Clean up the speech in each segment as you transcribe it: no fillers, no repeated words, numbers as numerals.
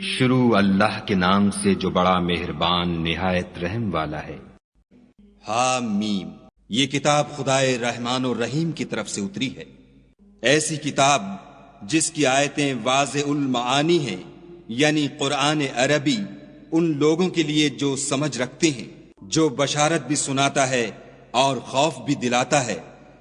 شروع اللہ کے نام سے جو بڑا مہربان نہایت رحم والا ہے۔ حامیم، یہ کتاب خدائے رحمان و رحیم کی طرف سے اتری ہے، ایسی کتاب جس کی آیتیں واضح المعانی ہیں، یعنی قرآن عربی ان لوگوں کے لیے جو سمجھ رکھتے ہیں، جو بشارت بھی سناتا ہے اور خوف بھی دلاتا ہے،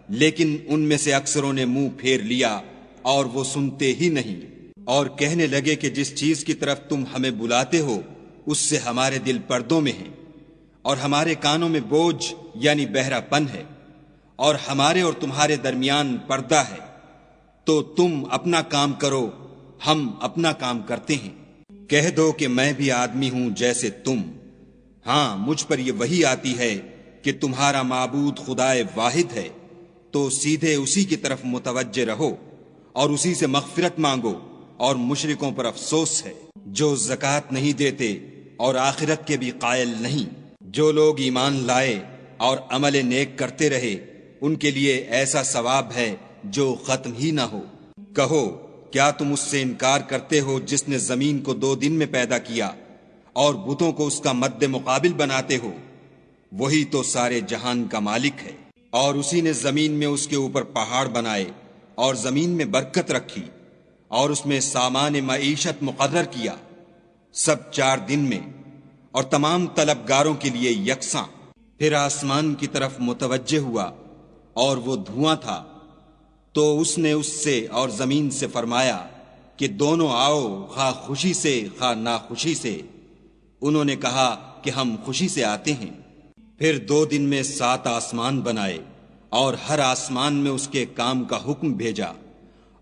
لیکن ان میں سے اکثروں نے منہ پھیر لیا اور وہ سنتے ہی نہیں، اور کہنے لگے کہ جس چیز کی طرف تم ہمیں بلاتے ہو اس سے ہمارے دل پردوں میں ہیں اور ہمارے کانوں میں بوجھ یعنی بہرا پن ہے، اور ہمارے اور تمہارے درمیان پردہ ہے، تو تم اپنا کام کرو، ہم اپنا کام کرتے ہیں۔ کہہ دو کہ میں بھی آدمی ہوں جیسے تم، ہاں مجھ پر یہ وحی آتی ہے کہ تمہارا معبود خدائے واحد ہے، تو سیدھے اسی کی طرف متوجہ رہو اور اسی سے مغفرت مانگو، اور مشرکوں پر افسوس ہے جو زکوٰۃ نہیں دیتے اور آخرت کے بھی قائل نہیں۔ جو لوگ ایمان لائے اور عمل نیک کرتے رہے ان کے لیے ایسا ثواب ہے جو ختم ہی نہ ہو۔ کہو کیا تم اس سے انکار کرتے ہو جس نے زمین کو 2 دن میں پیدا کیا اور بتوں کو اس کا مد مقابل بناتے ہو؟ وہی تو سارے جہان کا مالک ہے، اور اسی نے زمین میں اس کے اوپر پہاڑ بنائے اور زمین میں برکت رکھی اور اس میں سامان معیشت مقرر کیا، سب 4 دن میں، اور تمام طلبگاروں کے لیے یکساں۔ پھر آسمان کی طرف متوجہ ہوا اور وہ دھواں تھا، تو اس نے اس سے اور زمین سے فرمایا کہ دونوں آؤ، خواہ خوشی سے خواہ ناخوشی سے۔ انہوں نے کہا کہ ہم خوشی سے آتے ہیں۔ پھر 2 دن میں 7 آسمان بنائے اور ہر آسمان میں اس کے کام کا حکم بھیجا،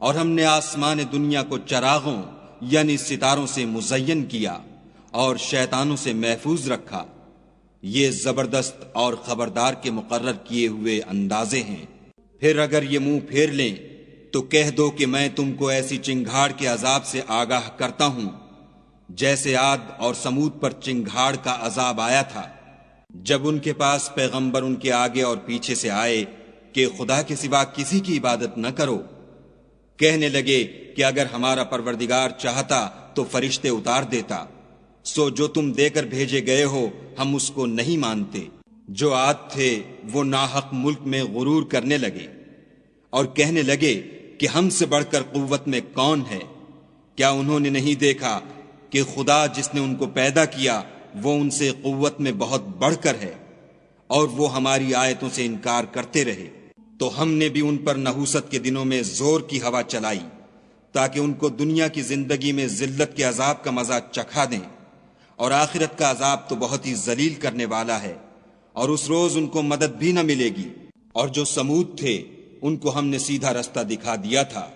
اور ہم نے آسمان دنیا کو چراغوں یعنی ستاروں سے مزین کیا اور شیطانوں سے محفوظ رکھا۔ یہ زبردست اور خبردار کے مقرر کیے ہوئے اندازے ہیں۔ پھر اگر یہ منہ پھیر لیں تو کہہ دو کہ میں تم کو ایسی چنگھاڑ کے عذاب سے آگاہ کرتا ہوں جیسے عاد اور سمود پر چنگھاڑ کا عذاب آیا تھا، جب ان کے پاس پیغمبر ان کے آگے اور پیچھے سے آئے کہ خدا کے سوا کسی کی عبادت نہ کرو۔ کہنے لگے کہ اگر ہمارا پروردگار چاہتا تو فرشتے اتار دیتا، سو جو تم دے کر بھیجے گئے ہو ہم اس کو نہیں مانتے۔ جو عاد تھے وہ ناحق ملک میں غرور کرنے لگے اور کہنے لگے کہ ہم سے بڑھ کر قوت میں کون ہے؟ کیا انہوں نے نہیں دیکھا کہ خدا جس نے ان کو پیدا کیا وہ ان سے قوت میں بہت بڑھ کر ہے، اور وہ ہماری آیتوں سے انکار کرتے رہے۔ تو ہم نے بھی ان پر نحوست کے دنوں میں زور کی ہوا چلائی تاکہ ان کو دنیا کی زندگی میں ذلت کے عذاب کا مزہ چکھا دیں، اور آخرت کا عذاب تو بہت ہی ذلیل کرنے والا ہے، اور اس روز ان کو مدد بھی نہ ملے گی۔ اور جو سمود تھے ان کو ہم نے سیدھا رستہ دکھا دیا تھا،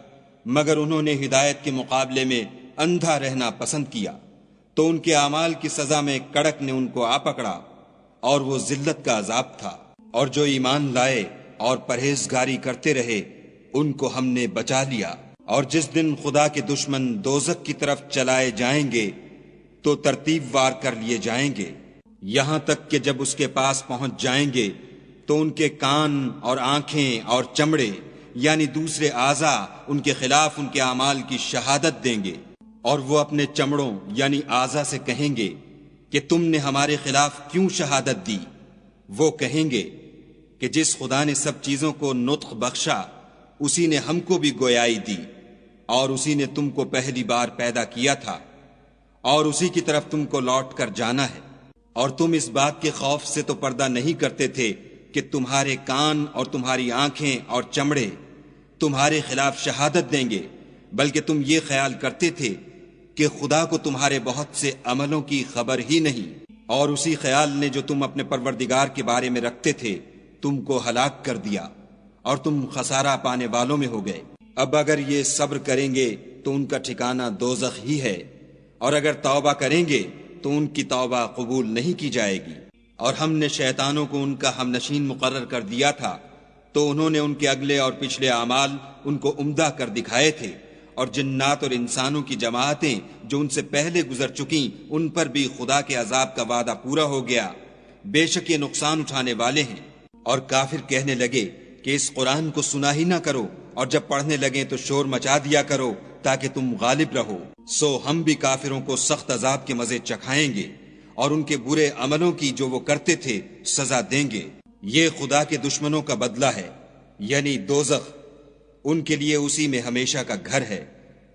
مگر انہوں نے ہدایت کے مقابلے میں اندھا رہنا پسند کیا، تو ان کے اعمال کی سزا میں کڑک نے ان کو آ پکڑا، اور وہ ذلت کا عذاب تھا۔ اور جو ایمان لائے اور پرہیزگاری کرتے رہے ان کو ہم نے بچا لیا۔ اور جس دن خدا کے دشمن دوزخ کی طرف چلائے جائیں گے تو ترتیب وار کر لیے جائیں گے، یہاں تک کہ جب اس کے پاس پہنچ جائیں گے تو ان کے کان اور آنکھیں اور چمڑے یعنی دوسرے اعضاء ان کے خلاف ان کے اعمال کی شہادت دیں گے، اور وہ اپنے چمڑوں یعنی اعضاء سے کہیں گے کہ تم نے ہمارے خلاف کیوں شہادت دی؟ وہ کہیں گے کہ جس خدا نے سب چیزوں کو نطق بخشا اسی نے ہم کو بھی گویائی دی، اور اسی نے تم کو پہلی بار پیدا کیا تھا، اور اسی کی طرف تم کو لوٹ کر جانا ہے۔ اور تم اس بات کے خوف سے تو پردہ نہیں کرتے تھے کہ تمہارے کان اور تمہاری آنکھیں اور چمڑے تمہارے خلاف شہادت دیں گے، بلکہ تم یہ خیال کرتے تھے کہ خدا کو تمہارے بہت سے عملوں کی خبر ہی نہیں، اور اسی خیال نے جو تم اپنے پروردگار کے بارے میں رکھتے تھے تم کو ہلاک کر دیا، اور تم خسارہ پانے والوں میں ہو گئے۔ اب اگر یہ صبر کریں گے تو ان کا ٹھکانہ دوزخ ہی ہے، اور اگر توبہ کریں گے تو ان کی توبہ قبول نہیں کی جائے گی۔ اور ہم نے شیطانوں کو ان کا ہم نشین مقرر کر دیا تھا، تو انہوں نے ان کے اگلے اور پچھلے اعمال ان کو عمدہ کر دکھائے تھے، اور جنات اور انسانوں کی جماعتیں جو ان سے پہلے گزر چکیں ان پر بھی خدا کے عذاب کا وعدہ پورا ہو گیا، بے شک یہ نقصان اٹھانے والے ہیں۔ اور کافر کہنے لگے کہ اس قرآن کو سنا ہی نہ کرو اور جب پڑھنے لگیں تو شور مچا دیا کرو تاکہ تم غالب رہو۔ سو ہم بھی کافروں کو سخت عذاب کے مزے چکھائیں گے اور ان کے برے عملوں کی جو وہ کرتے تھے سزا دیں گے۔ یہ خدا کے دشمنوں کا بدلہ ہے، یعنی دوزخ، ان کے لیے اسی میں ہمیشہ کا گھر ہے۔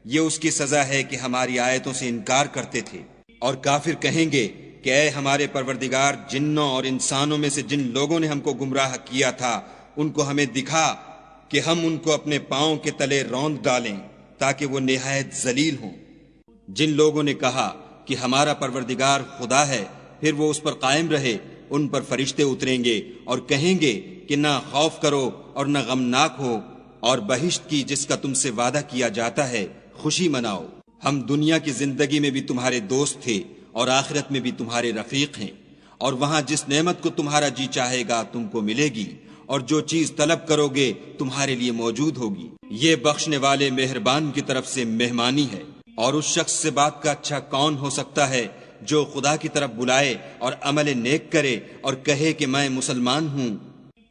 یہ اس کی سزا ہے کہ ہماری آیتوں سے انکار کرتے تھے۔ اور کافر کہیں گے کہ اے ہمارے پروردگار، جنوں اور انسانوں میں سے جن لوگوں نے ہم کو گمراہ کیا تھا ان کو ہمیں دکھا کہ ہم ان کو اپنے پاؤں کے تلے روند ڈالیں تاکہ وہ نہایت ذلیل ہوں۔ جن لوگوں نے کہا کہ ہمارا پروردگار خدا ہے، پھر وہ اس پر قائم رہے، ان پر فرشتے اتریں گے اور کہیں گے کہ نہ خوف کرو اور نہ غمناک ہو، اور بہشت کی جس کا تم سے وعدہ کیا جاتا ہے خوشی مناؤ۔ ہم دنیا کی زندگی میں بھی تمہارے دوست تھے اور آخرت میں بھی تمہارے رفیق ہیں، اور وہاں جس نعمت کو تمہارا جی چاہے گا تم کو ملے گی، اور جو چیز طلب کرو گے تمہارے لیے موجود ہوگی۔ یہ بخشنے والے مہربان کی طرف سے مہمانی ہے۔ اور اس شخص سے بات کا اچھا کون ہو سکتا ہے جو خدا کی طرف بلائے اور عمل نیک کرے اور کہے کہ میں مسلمان ہوں،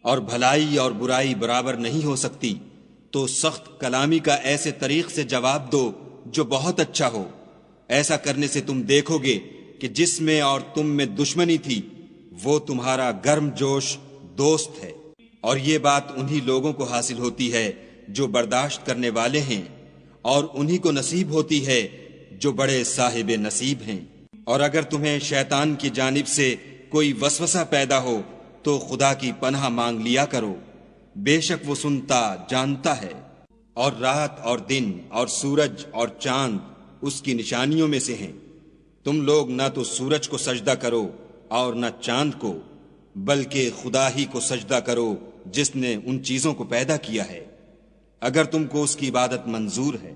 اور بھلائی اور برائی برابر نہیں ہو سکتی، تو سخت کلامی کا ایسے طریق سے جواب دو جو بہت اچھا ہو۔ ایسا کرنے سے تم دیکھو گے کہ جس میں اور تم میں دشمنی تھی وہ تمہارا گرم جوش دوست ہے۔ اور یہ بات انہی لوگوں کو حاصل ہوتی ہے جو برداشت کرنے والے ہیں، اور انہی کو نصیب ہوتی ہے جو بڑے صاحب نصیب ہیں۔ اور اگر تمہیں شیطان کی جانب سے کوئی وسوسہ پیدا ہو تو خدا کی پناہ مانگ لیا کرو، بے شک وہ سنتا جانتا ہے۔ اور رات اور دن اور سورج اور چاند اس کی نشانیوں میں سے ہیں۔ تم لوگ نہ تو سورج کو سجدہ کرو اور نہ چاند کو، بلکہ خدا ہی کو سجدہ کرو جس نے ان چیزوں کو پیدا کیا ہے، اگر تم کو اس کی عبادت منظور ہے۔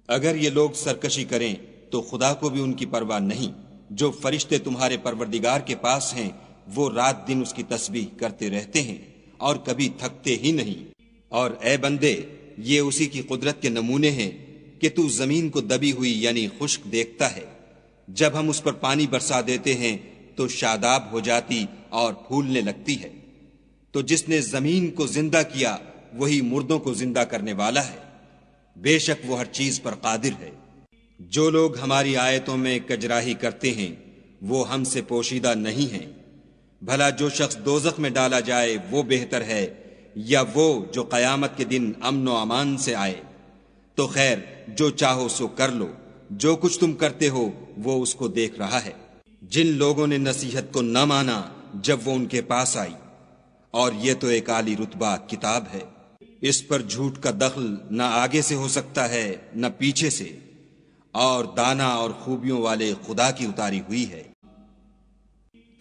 اگر یہ لوگ سرکشی کریں تو خدا کو بھی ان کی پرواہ نہیں۔ جو فرشتے تمہارے پروردگار کے پاس ہیں وہ رات دن اس کی تسبیح کرتے رہتے ہیں اور کبھی تھکتے ہی نہیں۔ اور اے بندے، یہ اسی کی قدرت کے نمونے ہیں کہ تو زمین کو دبی ہوئی یعنی خشک دیکھتا ہے، جب ہم اس پر پانی برسا دیتے ہیں تو شاداب ہو جاتی اور پھولنے لگتی ہے۔ تو جس نے زمین کو زندہ کیا وہی مردوں کو زندہ کرنے والا ہے، بے شک وہ ہر چیز پر قادر ہے۔ جو لوگ ہماری آیتوں میں کجراہی کرتے ہیں وہ ہم سے پوشیدہ نہیں ہیں۔ بھلا جو شخص دوزخ میں ڈالا جائے وہ بہتر ہے یا وہ جو قیامت کے دن امن و امان سے آئے؟ تو خیر، جو چاہو سو کر لو، جو کچھ تم کرتے ہو وہ اس کو دیکھ رہا ہے۔ جن لوگوں نے نصیحت کو نہ مانا جب وہ ان کے پاس آئی، اور یہ تو ایک عالی رتبہ کتاب ہے، اس پر جھوٹ کا دخل نہ آگے سے ہو سکتا ہے نہ پیچھے سے، اور دانا اور خوبیوں والے خدا کی اتاری ہوئی ہے۔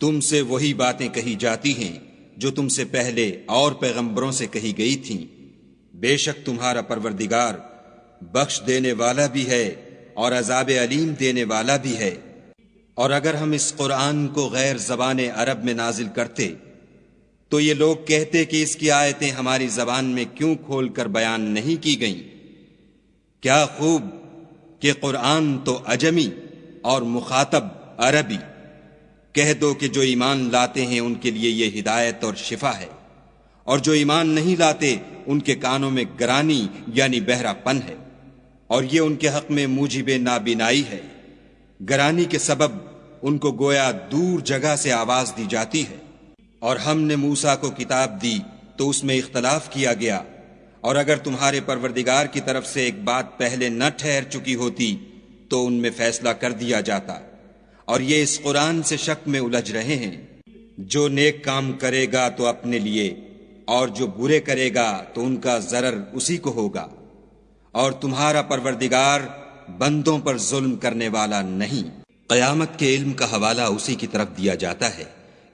تم سے وہی باتیں کہی جاتی ہیں جو تم سے پہلے اور پیغمبروں سے کہی گئی تھیں۔ بے شک تمہارا پروردگار بخش دینے والا بھی ہے اور عذاب علیم دینے والا بھی ہے۔ اور اگر ہم اس قرآن کو غیر زبان عرب میں نازل کرتے تو یہ لوگ کہتے کہ اس کی آیتیں ہماری زبان میں کیوں کھول کر بیان نہیں کی گئیں؟ کیا خوب کہ قرآن تو عجمی اور مخاطب عربی۔ کہہ دو کہ جو ایمان لاتے ہیں ان کے لیے یہ ہدایت اور شفا ہے، اور جو ایمان نہیں لاتے ان کے کانوں میں گرانی یعنی بہرا پن ہے، اور یہ ان کے حق میں موجب نابینائی ہے۔ گرانی کے سبب ان کو گویا دور جگہ سے آواز دی جاتی ہے۔ اور ہم نے موسیٰ کو کتاب دی تو اس میں اختلاف کیا گیا، اور اگر تمہارے پروردگار کی طرف سے ایک بات پہلے نہ ٹھہر چکی ہوتی تو ان میں فیصلہ کر دیا جاتا، اور یہ اس قرآن سے شک میں الجھ رہے ہیں۔ جو نیک کام کرے گا تو اپنے لیے، اور جو برے کرے گا تو ان کا ضرر اسی کو ہوگا، اور تمہارا پروردگار بندوں پر ظلم کرنے والا نہیں۔ قیامت کے علم کا حوالہ اسی کی طرف دیا جاتا ہے،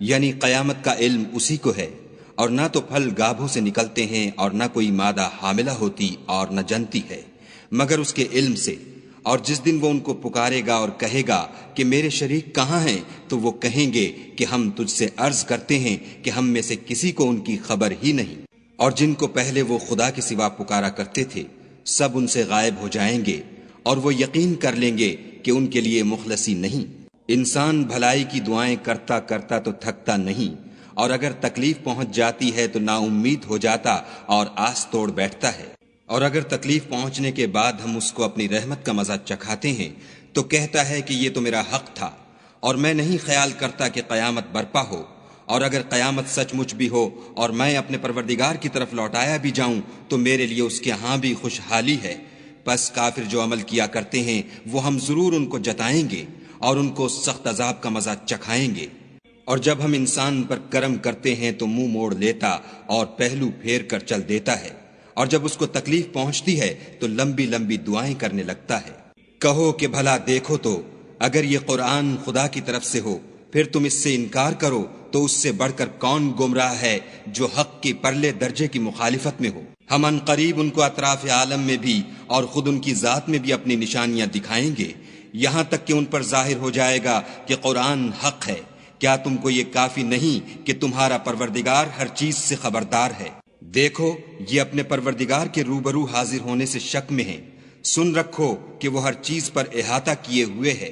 یعنی قیامت کا علم اسی کو ہے، اور نہ تو پھل گابھوں سے نکلتے ہیں اور نہ کوئی مادہ حاملہ ہوتی اور نہ جنتی ہے، مگر اس کے علم سے۔ اور جس دن وہ ان کو پکارے گا اور کہے گا کہ میرے شریک کہاں ہیں، تو وہ کہیں گے کہ ہم تجھ سے عرض کرتے ہیں کہ ہم میں سے کسی کو ان کی خبر ہی نہیں۔ اور جن کو پہلے وہ خدا کے سوا پکارا کرتے تھے سب ان سے غائب ہو جائیں گے، اور وہ یقین کر لیں گے کہ ان کے لیے مخلصی نہیں۔ انسان بھلائی کی دعائیں کرتا کرتا تو تھکتا نہیں، اور اگر تکلیف پہنچ جاتی ہے تو نا امید ہو جاتا اور آس توڑ بیٹھتا ہے۔ اور اگر تکلیف پہنچنے کے بعد ہم اس کو اپنی رحمت کا مزہ چکھاتے ہیں تو کہتا ہے کہ یہ تو میرا حق تھا اور میں نہیں خیال کرتا کہ قیامت برپا ہو، اور اگر قیامت سچ مچ بھی ہو اور میں اپنے پروردگار کی طرف لوٹایا بھی جاؤں تو میرے لیے اس کے ہاں بھی خوشحالی ہے۔ پس کافر جو عمل کیا کرتے ہیں وہ ہم ضرور ان کو جتائیں گے اور ان کو سخت عذاب کا مزہ چکھائیں گے۔ اور جب ہم انسان پر کرم کرتے ہیں تو منہ موڑ لیتا اور پہلو پھیر کر چل دیتا ہے، اور جب اس کو تکلیف پہنچتی ہے تو لمبی لمبی دعائیں کرنے لگتا ہے۔ کہو کہ بھلا دیکھو تو اگر یہ قرآن خدا کی طرف سے ہو پھر تم اس سے انکار کرو تو اس سے بڑھ کر کون گمراہ ہے جو حق کی پرلے درجے کی مخالفت میں ہو۔ ہم ان قریب ان کو اطراف عالم میں بھی اور خود ان کی ذات میں بھی اپنی نشانیاں دکھائیں گے، یہاں تک کہ ان پر ظاہر ہو جائے گا کہ قرآن حق ہے۔ کیا تم کو یہ کافی نہیں کہ تمہارا پروردگار ہر چیز سے خبردار ہے؟ دیکھو یہ اپنے پروردگار کے روبرو حاضر ہونے سے شک میں ہیں، سن رکھو کہ وہ ہر چیز پر احاطہ کیے ہوئے ہے۔